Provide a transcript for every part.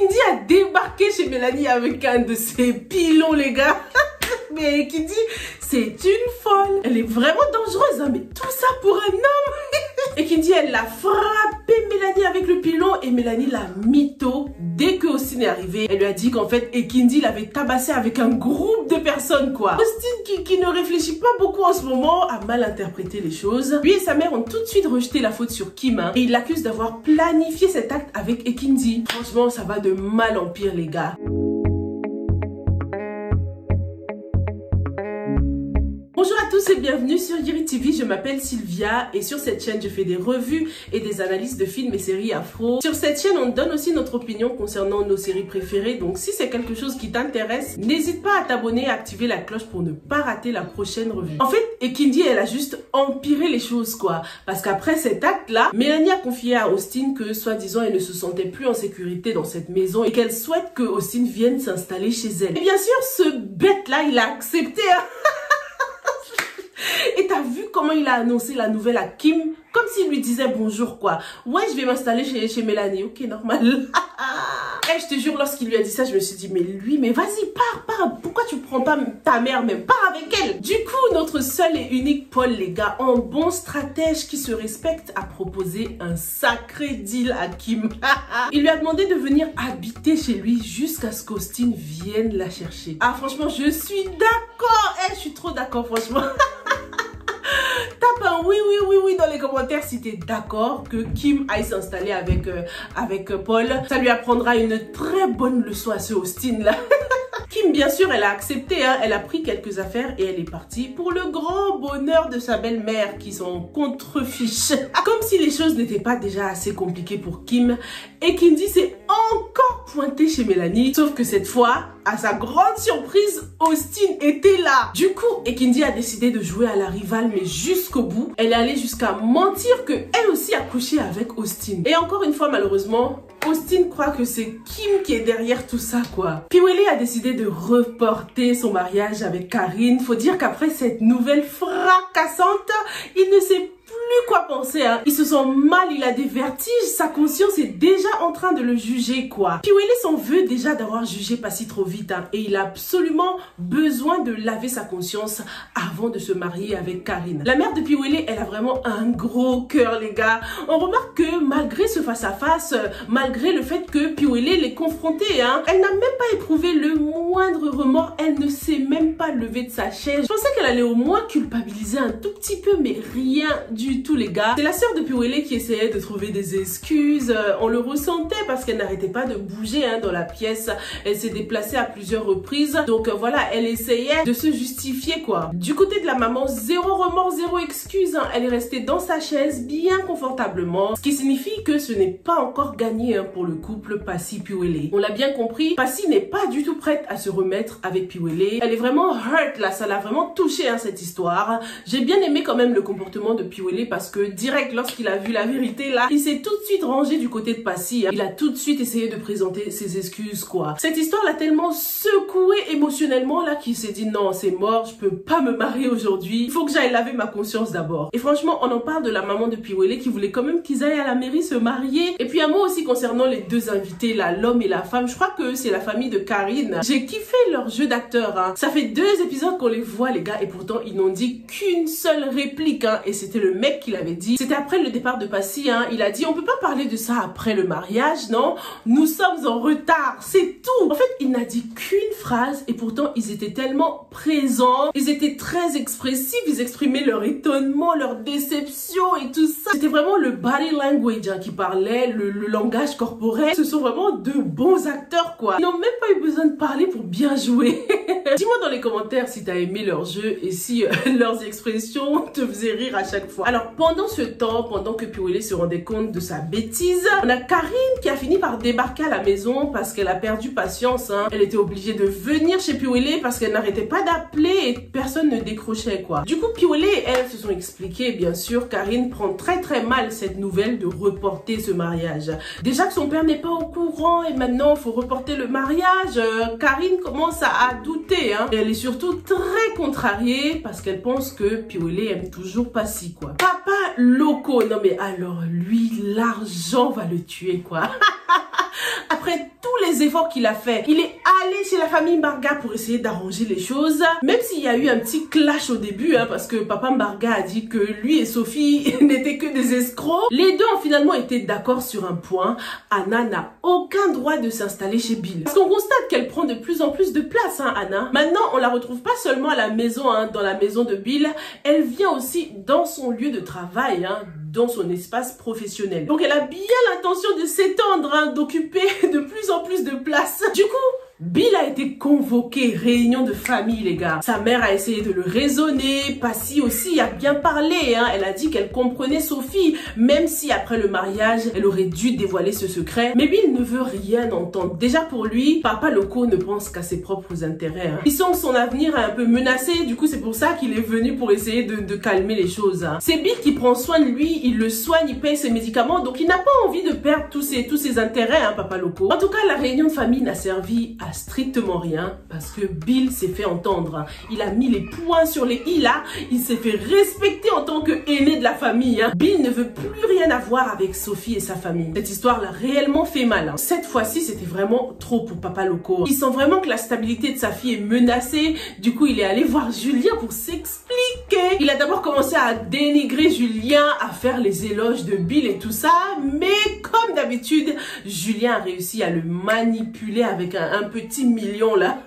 Kindi a débarqué chez Mélanie avec un de ses pilons, les gars. Mais Kindi, c'est une folle. Elle est vraiment dangereuse, hein, mais tout ça pour un homme. Et Kindi, elle l'a frappé Mélanie avec le pilon et Mélanie l'a mytho. Dès que Austin est arrivé, elle lui a dit qu'en fait, Kindi l'avait tabassé avec un groupe de personnes, quoi. Austin, qui ne réfléchit pas beaucoup en ce moment, a mal interprété les choses. Lui et sa mère ont tout de suite rejeté la faute sur Kim, hein, et il l'accuse d'avoir planifié cet acte avec Kindi. Franchement, ça va de mal en pire, les gars. Bonjour à tous et bienvenue sur Yiri TV, je m'appelle Sylvia et sur cette chaîne je fais des revues et des analyses de films et séries afro. Sur cette chaîne on donne aussi notre opinion concernant nos séries préférées, donc si c'est quelque chose qui t'intéresse, n'hésite pas à t'abonner et à activer la cloche pour ne pas rater la prochaine revue. En fait, Kindi elle a juste empiré les choses quoi, parce qu'après cet acte là, Mélanie a confié à Austin que soi-disant elle ne se sentait plus en sécurité dans cette maison et qu'elle souhaite que Austin vienne s'installer chez elle. Et bien sûr ce bête là il a accepté hein. Et t'as vu comment il a annoncé la nouvelle à Kim? Comme s'il lui disait bonjour quoi. Ouais, je vais m'installer chez Mélanie. Ok, normal. Et je te jure, lorsqu'il lui a dit ça, je me suis dit, mais lui, mais vas-y, pars. Pourquoi tu prends pas ta mère même? Pars avec elle. Du coup, notre seul et unique Paul, les gars, un bon stratège qui se respecte, a proposé un sacré deal à Kim. Il lui a demandé de venir habiter chez lui jusqu'à ce qu'Austin vienne la chercher. Ah, franchement, je suis d'accord. Je suis trop d'accord, franchement. Tape un oui dans les commentaires si t'es d'accord que Kim aille s'installer avec Paul. Ça lui apprendra une très bonne leçon à ce Austin là. Kim, bien sûr, elle a accepté, hein. Elle a pris quelques affaires et elle est partie pour le grand bonheur de sa belle-mère qui s'en contrefiche. Comme si les choses n'étaient pas déjà assez compliquées pour Kim, et Kindi s'est encore pointé chez Mélanie, sauf que cette fois, à sa grande surprise, Austin était là. Du coup, Kindi a décidé de jouer à la rivale, mais jusqu'au bout. Elle est allée jusqu'à mentir que elle aussi a couché avec Austin. Et encore une fois, malheureusement, Austin croit que c'est Kim qui est derrière tout ça, quoi. Piwele a décidé de reporter son mariage avec Karine. Faut dire qu'après cette nouvelle fracassante, il ne sait plus quoi penser, hein. Il se sent mal, il a des vertiges, sa conscience est déjà en train de le juger, quoi. Piwele s'en veut déjà d'avoir jugé Passy trop vite, hein, et il a absolument besoin de laver sa conscience avant de se marier avec Karine. La mère de Piwele, elle a vraiment un gros cœur, les gars. On remarque que malgré ce face-à-face, malgré le fait que Piwele l'ait confrontée, hein, elle n'a même pas éprouvé le moindre remords, elle ne s'est même pas levée de sa chaise. Je pensais qu'elle allait au moins culpabiliser un tout petit peu, mais rien du tout, les gars. C'est la sœur de Piwele qui essayait de trouver des excuses. On le ressentait parce qu'elle n'arrêtait pas de bouger hein, dans la pièce. Elle s'est déplacée à plusieurs reprises. Donc voilà, elle essayait de se justifier quoi. Du côté de la maman, zéro remords, zéro excuse. Hein. Elle est restée dans sa chaise bien confortablement. Ce qui signifie que ce n'est pas encore gagné hein, pour le couple Passy-Piwele. On l'a bien compris, Passy n'est pas du tout prête à se remettre avec Piwele. Elle est vraiment hurt là. Ça l'a vraiment touché hein, cette histoire. J'ai bien aimé quand même le comportement de Piwele parce que direct lorsqu'il a vu la vérité là, il s'est tout de suite rangé du côté de Passy. Hein. Il a tout de suite essayé de présenter ses excuses quoi. Cette histoire l'a tellement secoué émotionnellement là qu'il s'est dit non c'est mort, je peux pas me marier aujourd'hui. Il faut que j'aille laver ma conscience d'abord. Et franchement on en parle de la maman de Piwele qui voulait quand même qu'ils aillent à la mairie se marier. Et puis un mot aussi concernant les deux invités là, l'homme et la femme. Je crois que c'est la famille de Karine. J'ai kiffé leur jeu d'acteur. Hein. Ça fait 2 épisodes qu'on les voit les gars et pourtant ils n'ont dit qu'une seule réplique hein, et c'était le mec qui l'avait dit. C'était après le départ de Passy, hein. Il a dit on peut pas parler de ça après le mariage, non? Nous sommes en retard, c'est tout. En fait, il n'a dit qu'une phrase et pourtant ils étaient tellement présents, ils étaient très expressifs, ils exprimaient leur étonnement, leur déception et tout ça. C'était vraiment le body language hein, qui parlait, le langage corporel. Ce sont vraiment de bons acteurs quoi. Ils n'ont même pas eu besoin de parler pour bien jouer. Dis-moi dans les commentaires si t'as aimé leur jeu et si leurs expressions te faisaient rire à chaque fois. Alors pendant ce temps, pendant que Piwele se rendait compte de sa bêtise, on a Karine qui a fini par débarquer à la maison parce qu'elle a perdu patience. Hein. Elle était obligée de venir chez Piwele parce qu'elle n'arrêtait pas d'appeler et personne ne décrochait quoi. Du coup Piwele et elle se sont expliquées bien sûr. Karine prend très mal cette nouvelle de reporter ce mariage. Déjà que son père n'est pas au courant et maintenant il faut reporter le mariage, Karine commence à douter. Hein. Et elle est surtout très contrariée parce qu'elle pense que Piwele aime toujours Passy quoi. Papa loco, non mais alors lui l'argent va le tuer quoi. Après tous les les efforts qu'il a fait. Il est allé chez la famille Mbarga pour essayer d'arranger les choses. Même s'il y a eu un petit clash au début, hein, parce que papa Mbarga a dit que lui et Sophie n'étaient que des escrocs. Les deux ont finalement été d'accord sur un point. Anna n'a aucun droit de s'installer chez Bill. Parce qu'on constate qu'elle prend de plus en plus de place, hein, Anna. Maintenant, on la retrouve pas seulement à la maison, hein, dans la maison de Bill. Elle vient aussi dans son lieu de travail, hein, dans son espace professionnel. Donc elle a bien l'intention de s'étendre, hein, d'occuper de plus en plus de place. Du coup, Bill a été convoqué, réunion de famille les gars. Sa mère a essayé de le raisonner, Passy aussi a bien parlé, hein. Elle a dit qu'elle comprenait Sophie, même si après le mariage, elle aurait dû dévoiler ce secret. Mais Bill ne veut rien entendre. Déjà pour lui, papa Loco ne pense qu'à ses propres intérêts, hein. Il sent que son avenir est un peu menacé, du coup c'est pour ça qu'il est venu pour essayer de calmer les choses, hein. C'est Bill qui prend soin de lui, il le soigne, il paye ses médicaments, donc il n'a pas envie de perdre tous ses intérêts, hein, papa Loco. En tout cas, la réunion de famille n'a servi à strictement rien parce que Bill s'est fait entendre. Il a mis les points sur les i là. Il s'est fait respecter en tant que aîné de la famille, hein. Bill ne veut plus rien avoir avec Sophie et sa famille. Cette histoire l'a réellement fait mal, hein. Cette fois-ci, c'était vraiment trop pour papa Loco. Il sent vraiment que la stabilité de sa fille est menacée. Du coup, il est allé voir Julien pour s'expliquer. Il a d'abord commencé à dénigrer Julien, à faire les éloges de Bill et tout ça. Mais comme d'habitude, Julien a réussi à le manipuler avec un petit million là.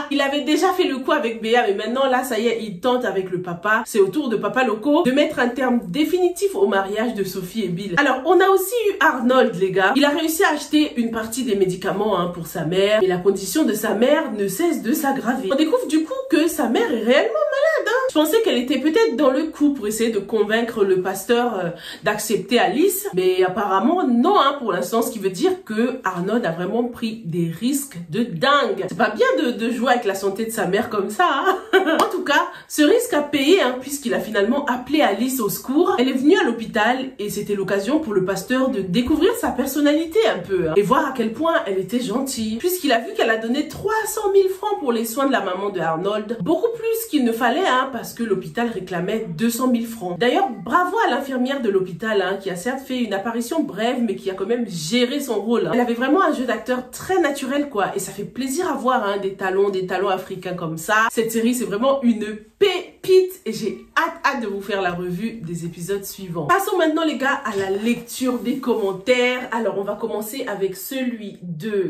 Il avait déjà fait le coup avec Béa, mais maintenant là, ça y est, il tente avec le papa. C'est au tour de papa Loco de mettre un terme définitif au mariage de Sophie et Bill. Alors, on a aussi eu Arnold, les gars. Il a réussi à acheter une partie des médicaments, hein, pour sa mère. Et la condition de sa mère ne cesse de s'aggraver. On découvre du coup que sa mère est réellement malade, hein. Je pensais qu'elle était peut-être dans le coup pour essayer de convaincre le pasteur d'accepter Alice. Mais apparemment, non, hein, pour l'instant, ce qui veut dire que Arnold a vraiment pris des risques de dingue. C'est pas bien de jouer avec la santé de sa mère comme ça, hein. En tout cas, ce risque a payé, hein, puisqu'il a finalement appelé Alice au secours. Elle est venue à l'hôpital et c'était l'occasion pour le pasteur de découvrir sa personnalité un peu, hein, et voir à quel point elle était gentille, puisqu'il a vu qu'elle a donné 300 000 francs pour les soins de la maman de Arnold. Beaucoup plus qu'il ne fallait, hein, parce que l'hôpital réclamait 200 000 francs. D'ailleurs, bravo à l'infirmière de l'hôpital, hein, qui a certes fait une apparition brève, mais qui a quand même géré son rôle, hein. Elle avait vraiment un jeu d'acteur très naturel, quoi, et ça fait plaisir à voir, hein, des talons africains comme ça. Cette série, c'est vraiment une pépite et j'ai hâte de vous faire la revue des épisodes suivants. Passons maintenant, les gars, à la lecture des commentaires. Alors, on va commencer avec celui de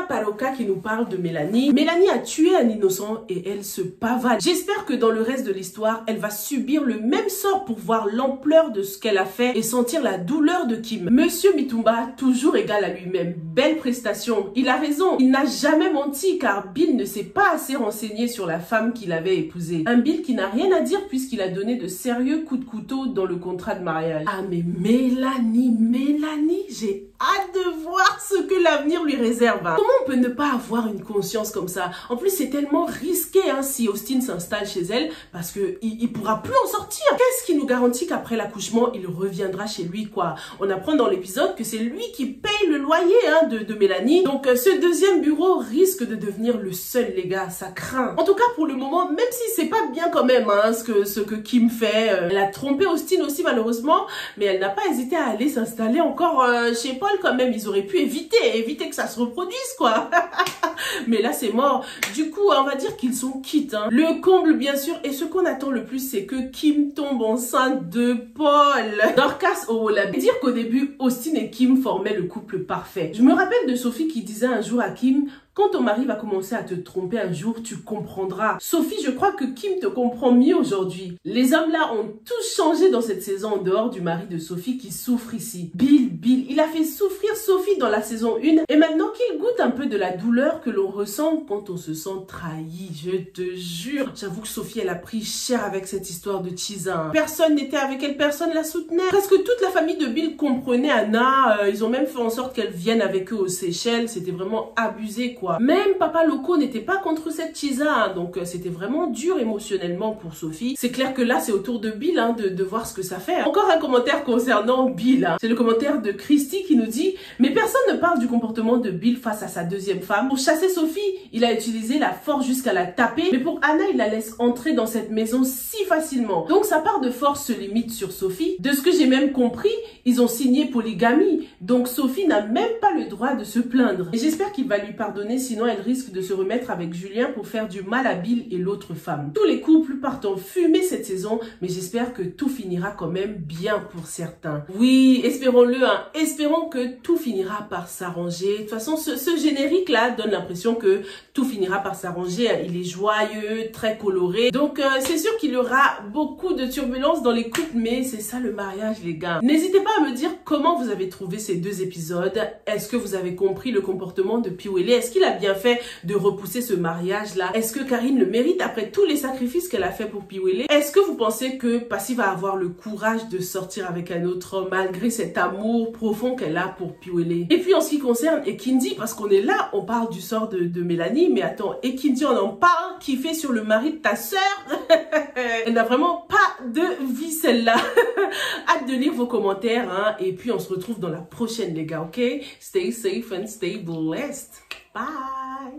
Paroka qui nous parle de Mélanie. Mélanie a tué un innocent et elle se pavane. J'espère que dans le reste de l'histoire, elle va subir le même sort pour voir l'ampleur de ce qu'elle a fait et sentir la douleur de Kim. Monsieur Mitumba, toujours égal à lui-même. Belle prestation. Il a raison. Il n'a jamais menti car Bill ne s'est pas assez renseigné sur la femme qu'il avait épousée. Un Bill qui n'a rien à dire puisqu'il a donné de sérieux coups de couteau dans le contrat de mariage. Ah mais Mélanie, j'ai hâte de voir ce que l'avenir lui réserve. Comment on peut ne pas avoir une conscience comme ça? En plus, c'est tellement risqué, hein, si Austin s'installe chez elle parce que il pourra plus en sortir. Qu'est-ce qui nous garantit qu'après l'accouchement, il reviendra chez lui, quoi? On apprend dans l'épisode que c'est lui qui paye le loyer, hein, de Mélanie. Donc, ce deuxième bureau risque de devenir le seul, les gars. Ça craint. En tout cas, pour le moment, même si c'est pas bien quand même, hein, ce que Kim fait. Elle a trompé Austin aussi, malheureusement, mais elle n'a pas hésité à aller s'installer encore chez Paul quand même. Ils auraient pu éviter que ça se reproduise, quoi. Mais là, c'est mort. Du coup, on va dire qu'ils sont quittes, hein. Le comble, bien sûr, et ce qu'on attend le plus, c'est que Kim tombe enceinte de Paul. Dorcas Owola. Dire qu'au début, Austin et Kim formaient le couple parfait. Je me rappelle de Sophie qui disait un jour à Kim: quand ton mari va commencer à te tromper un jour, tu comprendras. Sophie, je crois que Kim te comprend mieux aujourd'hui. Les hommes là ont tous changé dans cette saison en dehors du mari de Sophie qui souffre ici. Bill, il a fait souffrir Sophie dans la saison 1 et maintenant qu'il goûte un peu de la douleur que l'on ressent quand on se sent trahi, je te jure. J'avoue que Sophie, elle a pris cher avec cette histoire de Chisa. Personne n'était avec elle, personne la soutenait. Presque toute la famille de Bill comprenait Anna. Ils ont même fait en sorte qu'elle vienne avec eux aux Seychelles. C'était vraiment abusé, quoi. quoi. Même Papa Loco n'était pas contre cette Chisa, hein, donc c'était vraiment dur émotionnellement pour Sophie. C'est clair que là, c'est au tour de Bill hein, de voir ce que ça fait. Encore un commentaire concernant Bill. Hein. C'est le commentaire de Christy qui nous dit « Mais personne ne parle du comportement de Bill face à sa deuxième femme. Pour chasser Sophie, il a utilisé la force jusqu'à la taper, mais pour Anna, il la laisse entrer dans cette maison si facilement. Donc sa part de force se limite sur Sophie. De ce que j'ai même compris, ils ont signé polygamie. Donc Sophie n'a même pas le droit de se plaindre. Et j'espère qu'il va lui pardonner, sinon elle risque de se remettre avec Julien pour faire du mal à Bill et l'autre femme. Tous les couples partent en fumée cette saison, mais j'espère que tout finira quand même bien pour certains. Oui, espérons-le, hein. Espérons que tout finira par s'arranger. De toute façon, ce générique-là donne l'impression que tout finira par s'arranger. Il est joyeux, très coloré. Donc, c'est sûr qu'il y aura beaucoup de turbulences dans les couples, mais c'est ça le mariage, les gars. N'hésitez pas à me dire comment vous avez trouvé ces deux épisodes. Est-ce que vous avez compris le comportement de Piwele? Est-ce qu'il a bien fait de repousser ce mariage-là? Est-ce que Karine le mérite après tous les sacrifices qu'elle a fait pour Piwele? Est-ce que vous pensez que Passy va avoir le courage de sortir avec un autre homme malgré cet amour profond qu'elle a pour Piwele? Et puis en ce qui concerne Ekindi, parce qu'on est là, on parle du sort de Mélanie, mais attends, Ekindi on en parle, qui fait sur le mari de ta sœur. Elle n'a vraiment pas de vie celle-là. Hâte de lire vos commentaires, hein, et puis on se retrouve dans la prochaine les gars, ok? Stay safe and stay blessed. Bye!